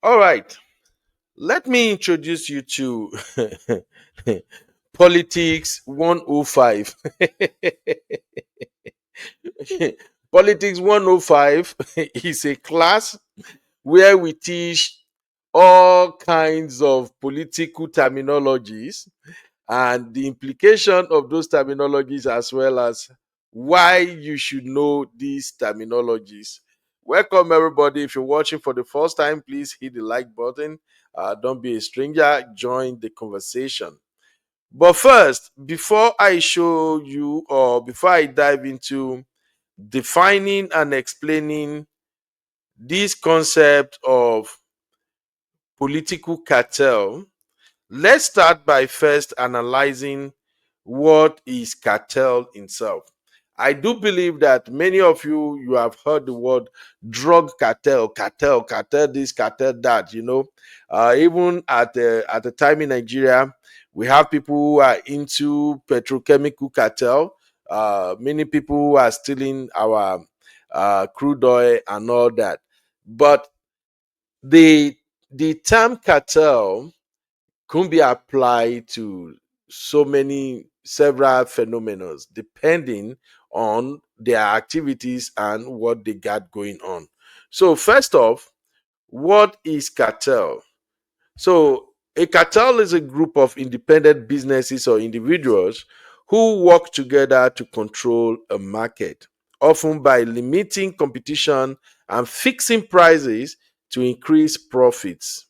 All right. Let me introduce you to Politics 105. Politics 105 is a class where we teach all kinds of political terminologies and the implication of those terminologies, as well as why you should know these terminologies. Welcome, everybody. If you're watching for the first time, please hit the like button. Don't be a stranger, join the conversation. But first, before I show you or before I dive into defining and explaining this concept of political cartel, let's start by first analyzing what is cartel itself. I do believe that many of you have heard the word drug cartel, cartel this, cartel that. Even at the time in Nigeria, we have people who are into petrochemical cartel. Many people who are stealing our crude oil and all that. But the the term cartel could be applied to so many several phenomena depending on their activities and what they got going on. So first off, what is cartel? So a cartel is a group of independent businesses or individuals who work together to control a market, often by limiting competition and fixing prices to increase profits.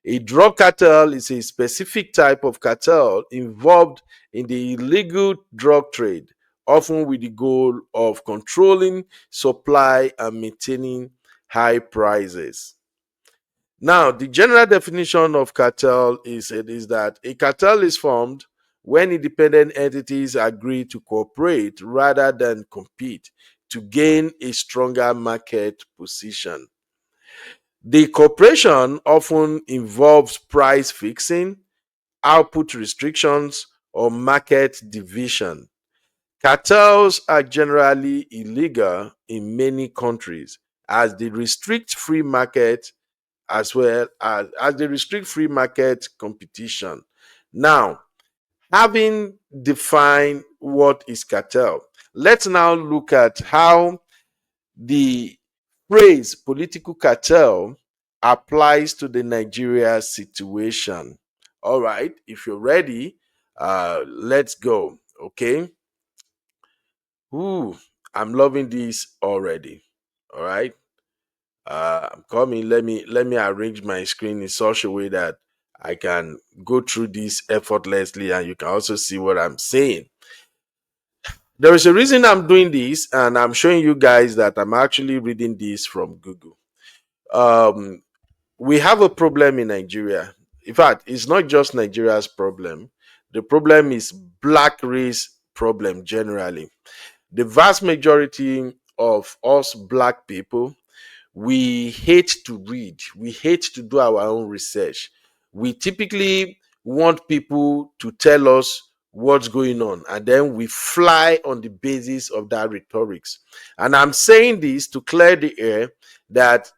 A drug cartel is a specific type of cartel involved in the illegal drug trade, often with the goal of controlling supply and maintaining high prices. Now, the general definition of cartel is that a cartel is formed when independent entities agree to cooperate rather than compete to gain a stronger market position. The cooperation often involves price fixing, output restrictions, or market division. Cartels are generally illegal in many countries as they restrict free market as they restrict free market competition. Now, having defined what is cartel, let's now look at how the phrase political cartel applies to the Nigeria situation. All right, if you're ready, let's go. Okay. Ooh, I'm loving this already. All right. I'm coming. Let me arrange my screen in such a way that I can go through this effortlessly and you can also see what I'm saying. There is a reason I'm doing this, and I'm showing you guys that I'm actually reading this from Google. Um, we have a problem in Nigeria. In fact, it's not just Nigeria's problem. The problem is black race problem generally. The vast majority of us black people, we hate to read. We hate to do our own research. We typically want people to tell us what's going on, and then we fly on the basis of that rhetorics. And I'm saying this to clear the air that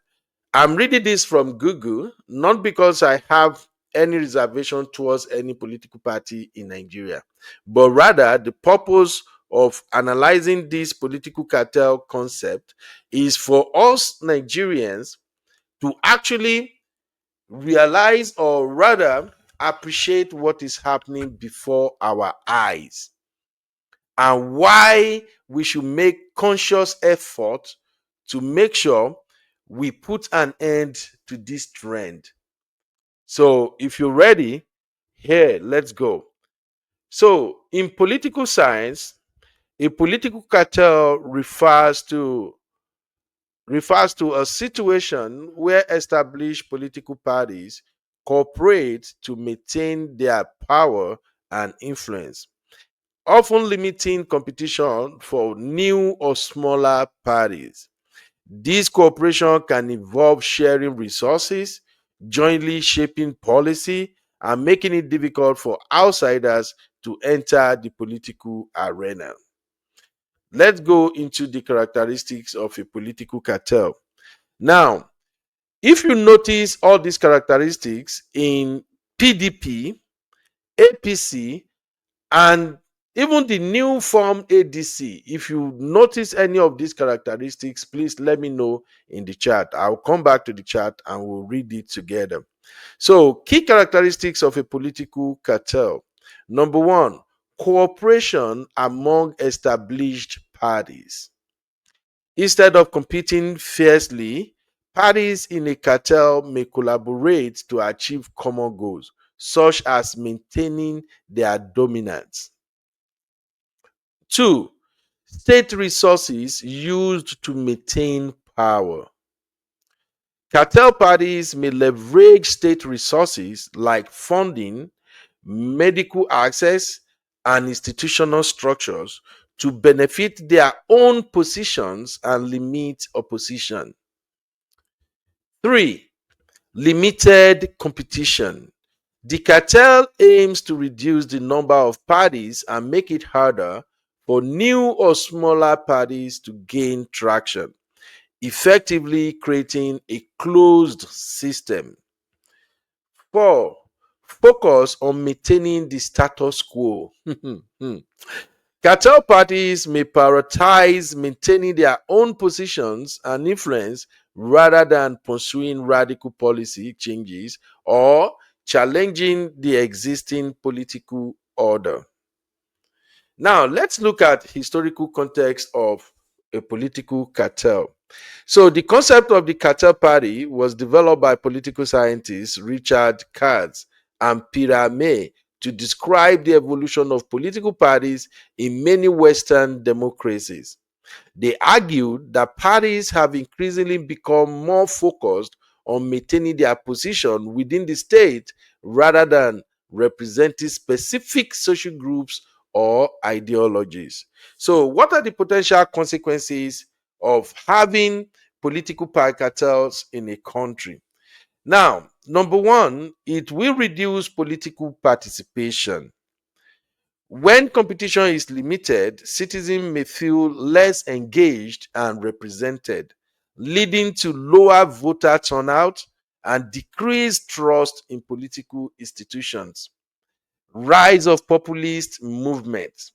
I'm reading this from Google, not because I have any reservation towards any political party in Nigeria, but rather the purpose of analyzing this political cartel concept is for us Nigerians to actually realize, or rather appreciate, what is happening before our eyes and why we should make conscious effort to make sure we put an end to this trend. So, if you're ready, here, let's go. So, in political science, a political cartel refers to a situation where established political parties cooperate to maintain their power and influence, often limiting competition for new or smaller parties. This cooperation can involve sharing resources, jointly shaping policy, and making it difficult for outsiders to enter the political arena. Let's go into the characteristics of a political cartel. Now, If you notice all these characteristics in PDP, APC, and even the new form ADC, if you notice any of these characteristics, please let me know in the chat. I'll come back to the chat and we'll read it together. So, key characteristics of a political cartel. Number one, cooperation among established parties. Instead of competing fiercely, parties in a cartel may collaborate to achieve common goals, such as maintaining their dominance. Two, state resources used to maintain power. Cartel parties may leverage state resources like funding, medical access, and institutional structures to benefit their own positions and limit opposition. Three, limited competition. The cartel aims to reduce the number of parties and make it harder for new or smaller parties to gain traction, effectively creating a closed system. Four, focus on maintaining the status quo. Cartel parties may prioritize maintaining their own positions and influence rather than pursuing radical policy changes or challenging the existing political order. Now, let's look at historical context of a political cartel. So, the concept of the cartel party was developed by political scientists Richard Katz and Peter May to describe the evolution of political parties in many Western democracies. They argued that parties have increasingly become more focused on maintaining their position within the state rather than representing specific social groups or ideologies. So, what are the potential consequences of having political cartels in a country? Now, number one, it will reduce political participation. When competition is limited, citizens may feel less engaged and represented, leading to lower voter turnout and decreased trust in political institutions. Rise of populist movements.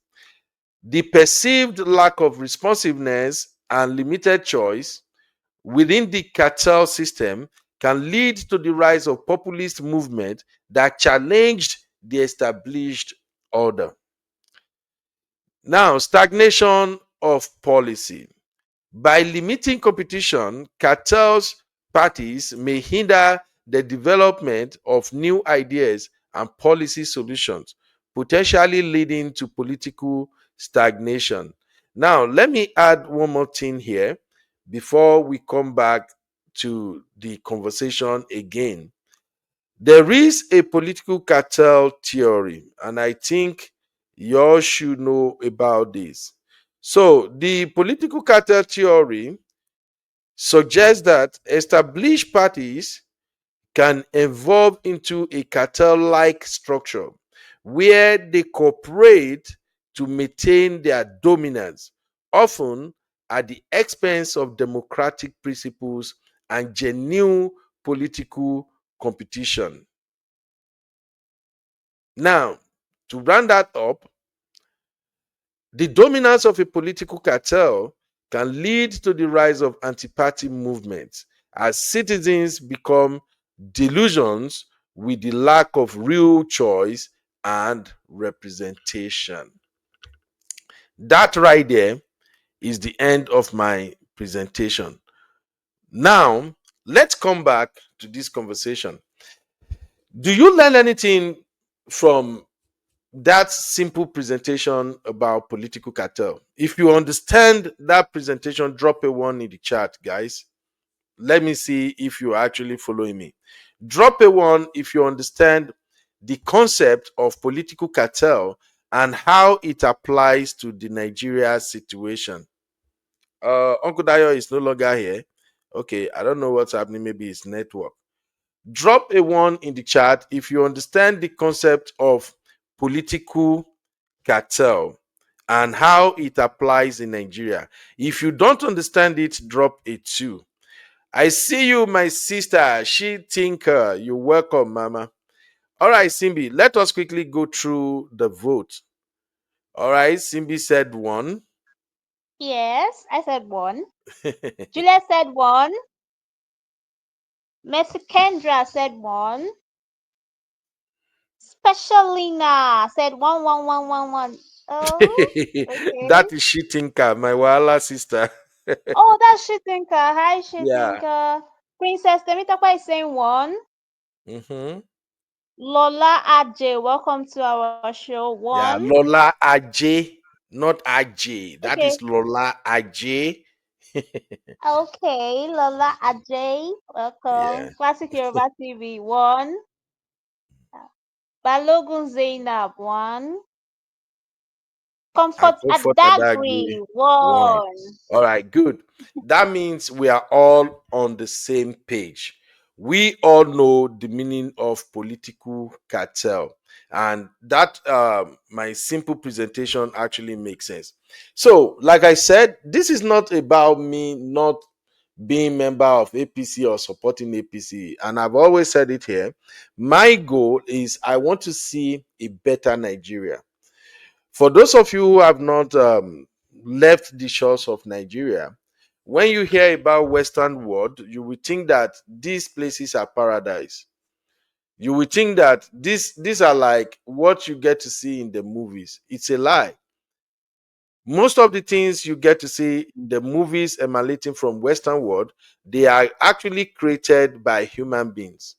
The perceived lack of responsiveness and limited choice within the cartel system can lead to the rise of populist movement that challenged the established order. Now, stagnation of policy. By limiting competition, cartels parties may hinder the development of new ideas and policy solutions, potentially leading to political stagnation. Now, let me add one more thing here before we come back to the conversation again. There is a political cartel theory, and I think you all should know about this. So, the political cartel theory suggests that established parties can evolve into a cartel like structure where they cooperate to maintain their dominance, often at the expense of democratic principles and genuine political competition. Now, to round that up, the dominance of a political cartel can lead to the rise of anti-party movements as citizens become delusions with the lack of real choice and representation. That right there is the end of my presentation. Now, let's come back to this conversation. Do you learn anything from that simple presentation about political cartel? If you understand that presentation, drop a one in the chat, guys. Let me see if you're actually following me. Drop a one if you understand the concept of political cartel and how it applies to the Nigeria situation. Uncle Dayo is no longer here. Okay, I don't know what's happening. Maybe it's network. Drop a one in the chat if you understand the concept of political cartel and how it applies in Nigeria. If you don't understand it, drop a two. I see you, my sister. She thinker. You welcome, Mama. All right, Simbi, let us quickly go through the vote. All right, Simbi said one. Yes, I said one. Juliet said one. Messi Kendra said one. Special Lina said one, one, one, one, one. Oh, okay. That is she thinker, my Wala sister. Oh, that's Shitinka. Hi, Yeah. Shitinka. Princess Temitope is saying one. Mm-hmm. Lola Ajay, welcome to our show. One. Yeah, Lola Aj, not Aj. That Okay. is Lola Aj. Okay, Lola Ajay, Yeah. welcome. Classic Yoruba TV, one. Balogun Zainab, one. And Comfort Comfort Adagbe, Adagri, one. one. All right, good. That means we are all on the same page. We all know the meaning of political cartel, and that my simple presentation actually makes sense. So, like I said, this is not about me not being member of APC or supporting APC, and I've always said it here. My goal is I want to see a better Nigeria. For those of you who have not left the shores of Nigeria, when you hear about Western world, you will think that these places are paradise. You will think that these are like what you get to see in the movies. It's a lie. Most of the things you get to see in the movies emanating from Western world, they are actually created by human beings.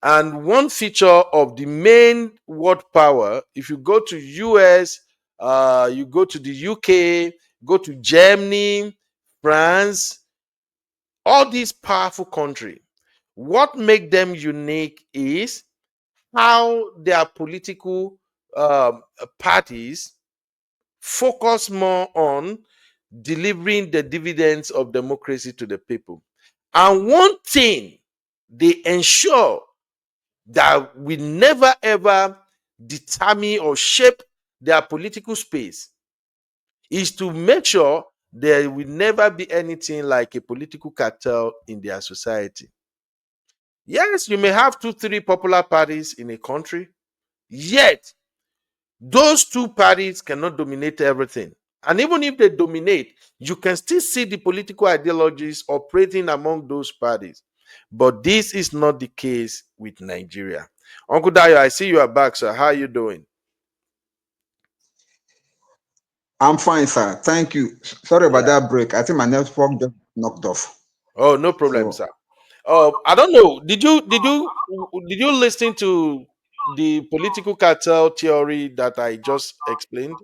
And one feature of the main world power, if you go to US, you go to the UK, go to Germany, France, all these powerful countries, what make them unique is how their political parties focus more on delivering the dividends of democracy to the people. And one thing they ensure that will never ever determine or shape their political space is to make sure there will never be anything like a political cartel in their society. Yes, you may have two, three popular parties in a country, yet those two parties cannot dominate everything. And even if they dominate, you can still see the political ideologies operating among those parties. But this is not the case with Nigeria. Uncle Dayo, I see you are back, sir. How are you doing? I'm fine, sir. Thank you. Sorry about Yeah. that break. I think my network just knocked off. Oh, no problem, So sir. I don't know. Did you listen to the political cartel theory that I just explained?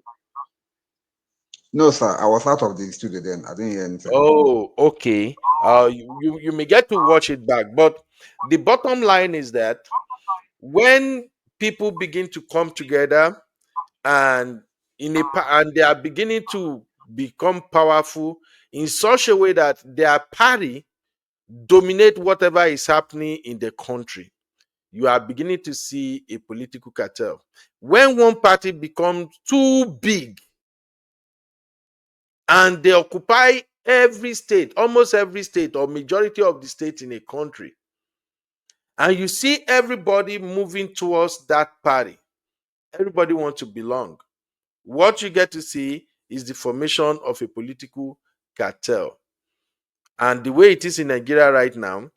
no, sir. I was out of the studio then. I didn't hear anything. Oh, okay. You may get to watch it back, but the bottom line is that when people begin to come together and and they are beginning to become powerful in such a way that their party dominate whatever is happening in the country, you are beginning to see a political cartel. When one party becomes too big and they occupy every state, almost every state or majority of the state in a country, and you see everybody moving towards that party, everybody wants to belong. What you get to see is the formation of a political cartel. And the way it is in Nigeria right now,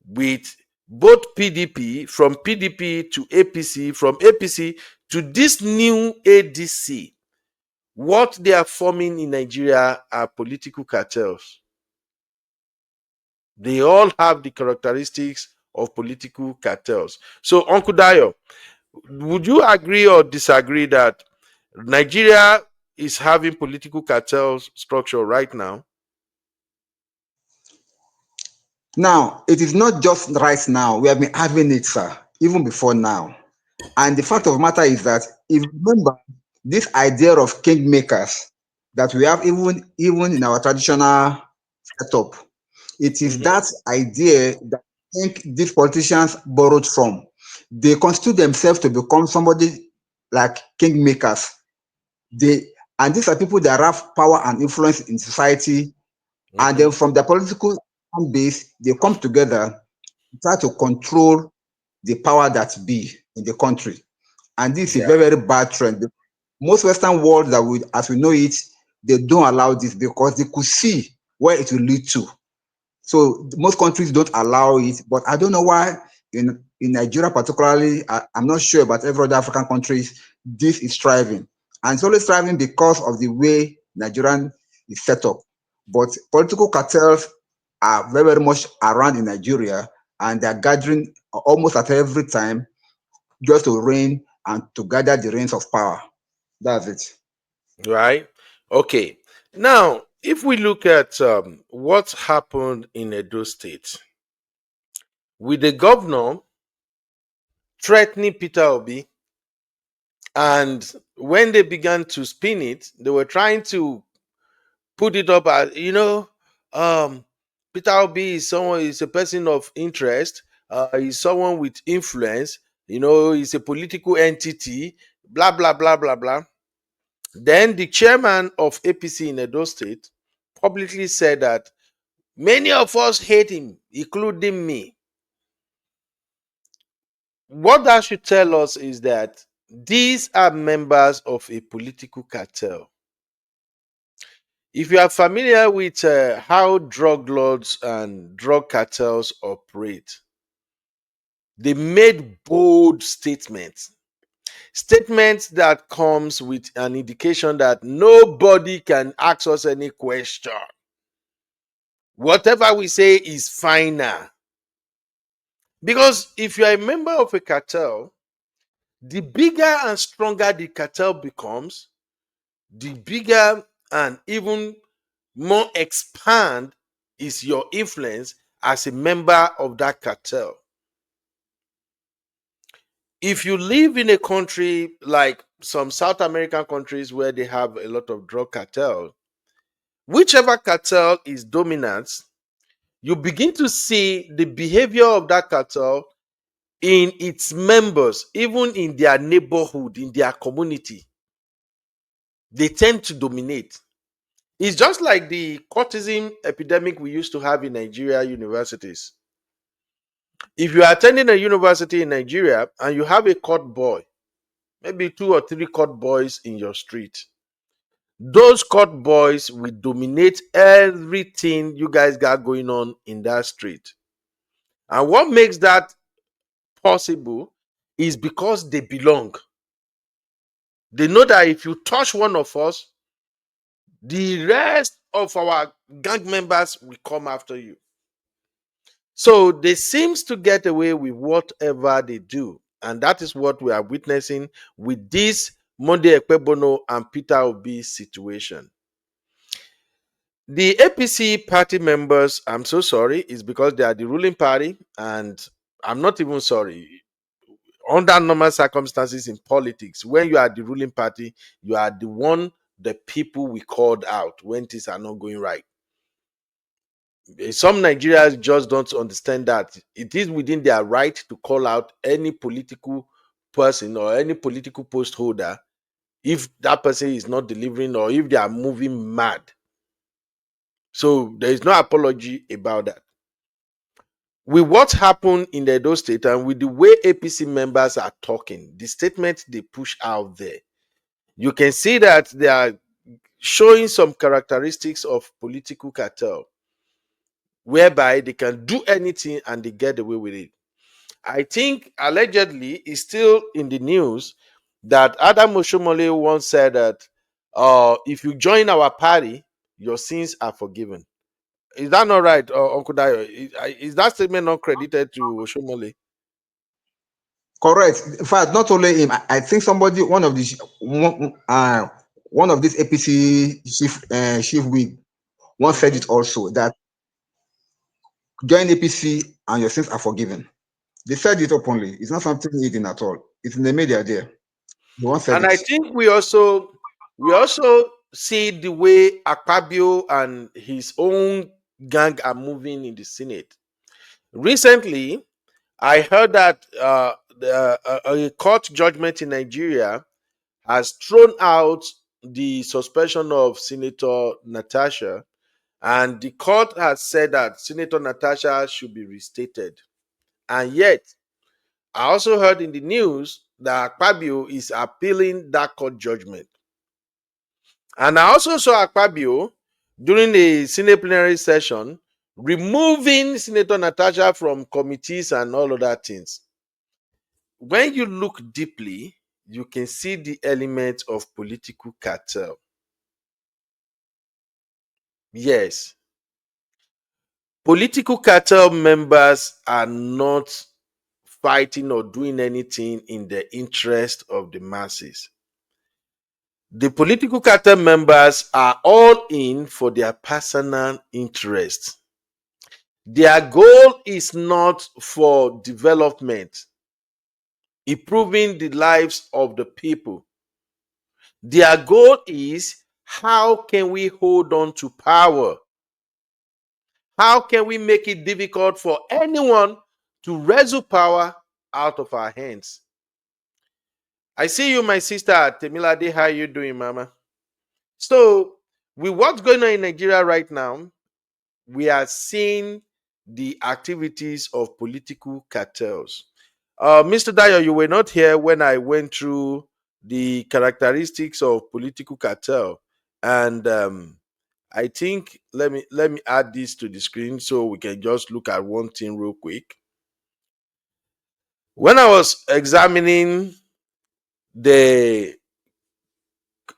with both PDP, from PDP to APC, from APC to this new ADC, what they are forming in Nigeria are political cartels. They all have the characteristics of political cartels. So, Uncle Dayo, would you agree or disagree that Nigeria is having political cartel structure right now? Now, it is not just right now. We have been having it, sir, even before now. And the fact of the matter is that if you remember this idea of kingmakers that we have even in our traditional setup, it is Mhm, that idea that I think these politicians borrowed from. They constitute themselves to become somebody like kingmakers. They and these are people that have power and influence in society, and then mhm, from their political base, they come together, try to control the power that be in the country. And this is a Yeah. very, very bad trend. Most Western world that we, as we know it, they don't allow this because they could see where it will lead to. So most countries don't allow it, but I don't know why in Nigeria particularly, I'm not sure about every other African countries, this is thriving. And it's only thriving because of the way Nigerian is set up. But political cartels are very, very much around in Nigeria, and they're gathering almost at every time just to reign and to gather the reins of power. That's it. Right. Okay. Now, if we look at what happened in Edo State with the governor threatening Peter Obi, and when they began to spin it, they were trying to put it up as, um, Peter Obi is someone, is a person of interest, he's someone with influence, he's a political entity, blah blah blah blah blah. Then the chairman of APC in Edo State publicly said that many of us hate him, including me. What that should tell us is that these are members of a political cartel. If you are familiar with how drug lords and drug cartels operate, they made bold statements that comes with an indication that nobody can ask us any question. Whatever we say is final. Because if you are a member of a cartel, the bigger and stronger the cartel becomes, the bigger and even more expand is your influence as a member of that cartel. If you live in a country like some South American countries where they have a lot of drug cartel, whichever cartel is dominant, you begin to see the behavior of that cartel in its members, even in their neighborhood, in their community. They tend to dominate. It's just like the courtesan epidemic we used to have in Nigeria universities. If you are attending a university in Nigeria and you have a court boy, maybe 2 or 3 court boys in your street, those court boys will dominate everything you guys got going on in that street. And what makes that possible is because they belong. They know that if you touch one of us, the rest of our gang members will come after you. So they seems to get away with whatever they do. And that is what we are witnessing with this Monday Ekpebono and Peter Obi situation. The APC party members, I'm so sorry, is because they are the ruling party, and I'm not even sorry. Under normal circumstances in politics, when you are the ruling party, you are the one the people we called out when things are not going right. Some Nigerians just don't understand that it is within their right to call out any political person or any political post holder if that person is not delivering or if they are moving mad. So there is no apology about that. With what happened in the Edo State and with the way APC members are talking, the statement they push out there, you can see that they are showing some characteristics of political cartel, whereby they can do anything and they get away with it. I think allegedly it's still in the news that Adam Oshomole once said that if you join our party, your sins are forgiven. Is that not right, Uncle Dayo? Is that statement not credited to Oshomole? Correct. In fact, not only him, I think somebody, one of these APC chief we once said Mhm. it also that join APC and your sins are forgiven. They said it openly. It's not something hidden at all. It's in the media there. He once said And it. I think we also see the way Akpabio and his own gang are moving in the Senate. Recently, I heard that a court judgment in Nigeria has thrown out the suspension of Senator Natasha, And the court has said that Senator Natasha should be restated. And yet, I also heard in the news that Akpabio is appealing that court judgment. And I also saw Akpabio during the Senate plenary session removing Senator Natasha from committees and all other things. When you look deeply, you can see the element of political cartel. Yes, political cartel members are not fighting or doing anything in the interest of the masses. The political cartel members are all in for their personal interest. Their goal is not for development, improving the lives of the people. Their goal is, how can we hold on to power? How can we make it difficult for anyone to wrestle power out of our hands? I see you, my sister Temilade. How you doing, Mama? So, with what's going on in Nigeria right now, we are seeing the activities of political cartels. Mr. Dayo, you were not here when I went through the characteristics of political cartel, and I think let me add this to the screen so we can just look at one thing real quick. When I was examining the,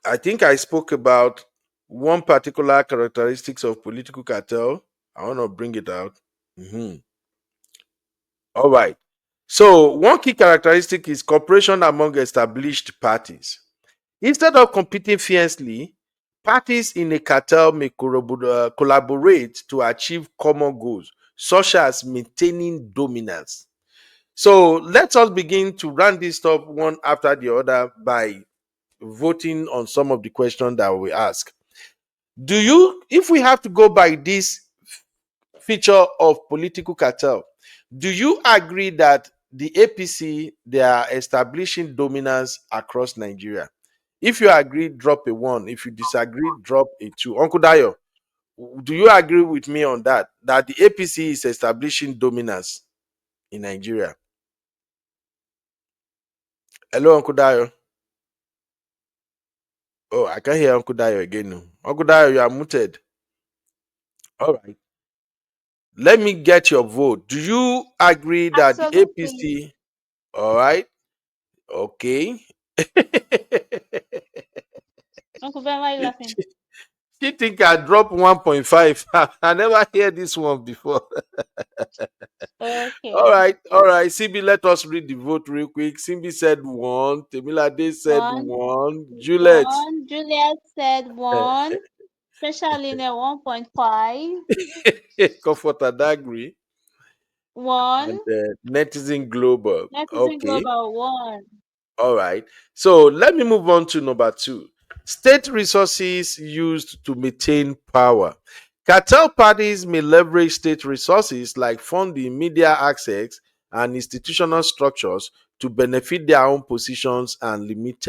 I think I spoke about one particular characteristics of political cartel. I want to bring it out. Mhm. All right. So, one key characteristic is cooperation among established parties. Instead of competing fiercely, parties in a cartel may collaborate to achieve common goals, such as maintaining dominance. So, let us begin to run this up one after the other by voting on some of the questions that we ask. Do you, if we have to go by this feature of political cartel, do you agree that the APC, they are establishing dominance across Nigeria? If you agree, drop a one. If you disagree, drop a two. Uncle Dayo, do you agree with me on that? That the APC is establishing dominance in Nigeria? Hello, Uncle Dayo. Oh, I can't hear Uncle Dayo again. No. Uncle Dayo, you are muted. All right. Let me get your vote. Do you agree that the Absolutely. APC? All right. Okay. Uncle Ben, why are you laughing? She think I drop 1.5. I never hear this one before. All Okay. right, all right. Simbi, let us read the vote real quick. Simbi said one. Temilade said One, one. Juliet. one. Juliet said one. Especially in a 1.5. Comfort and agree. One. And Netizen Global. Netizen Okay. Global one. All right. So let me move on to number two. State resources used to maintain power. Cartel parties may leverage state resources like funding, media access, and institutional structures to benefit their own positions and limit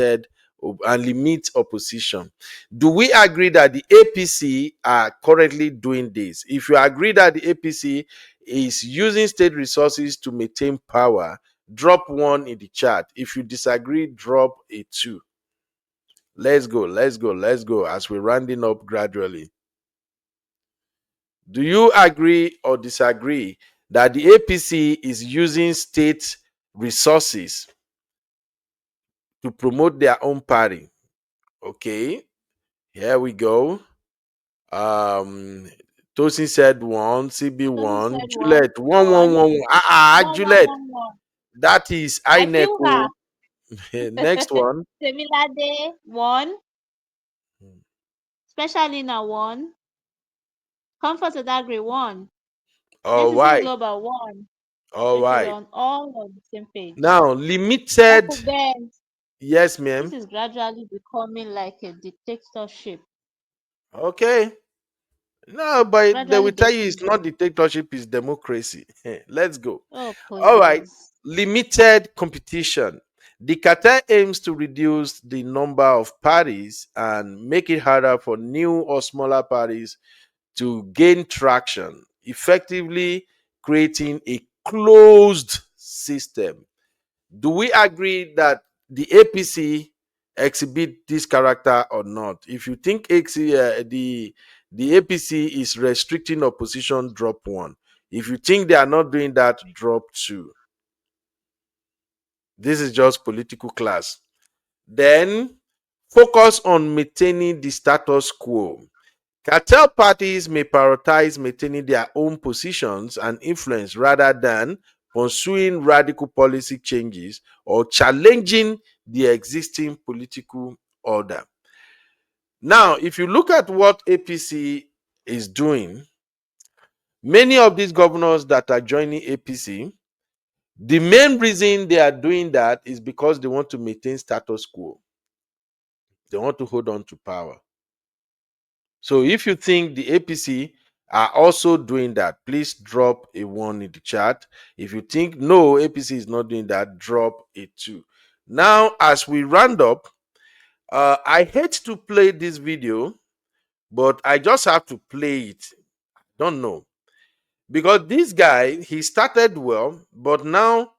opposition. Do we agree that the APC are currently doing this? If you agree that the APC is using state resources to maintain power, drop one in the chat. If you disagree, drop a two. Let's go, let's go, let's go as we're rounding up gradually. Do you agree or disagree that the APC is using state resources to promote their own party? Okay, here we go. Um, Tosin said one, CB Tosin one, said one. Juliet one, one, One. one, one. One, one, Juliet, one, one. that is I INEC. feel her. Next one. Temilade one. Especially now one. Comfort and Agri one. All Netizen right, Global one. all Okay, we're right. on all on the same page. Now, limited. Uncle Ben, Yes, this ma'am. is gradually becoming like a dictatorship. Okay. No, but they Gradually will tell you getting it's there. not dictatorship, it's democracy. Let's go. Oh, All right. please. Limited competition. The cartel aims to reduce the number of parties and make it harder for new or smaller parties to gain traction, effectively creating a closed system. Do we agree that the APC exhibit this character or not? If you think the APC is restricting opposition, drop 1. If you think they are not doing that, drop 2. This is just political class. Then focus on maintaining the status quo. Cartel parties may prioritize maintaining their own positions and influence rather than pursuing radical policy changes or challenging the existing political order. Now, if you look at what APC is doing, many of these governors that are joining APC, the main reason they are doing that is because they want to maintain status quo. They want to hold on to power. So if you think the APC are also doing that, please drop a 1 in the chat. If you think no, APC is not doing that, drop a 2. Now, as we round up, I hate to play this video, but I just have to play it. Don't know. Because this guy, he started well, but now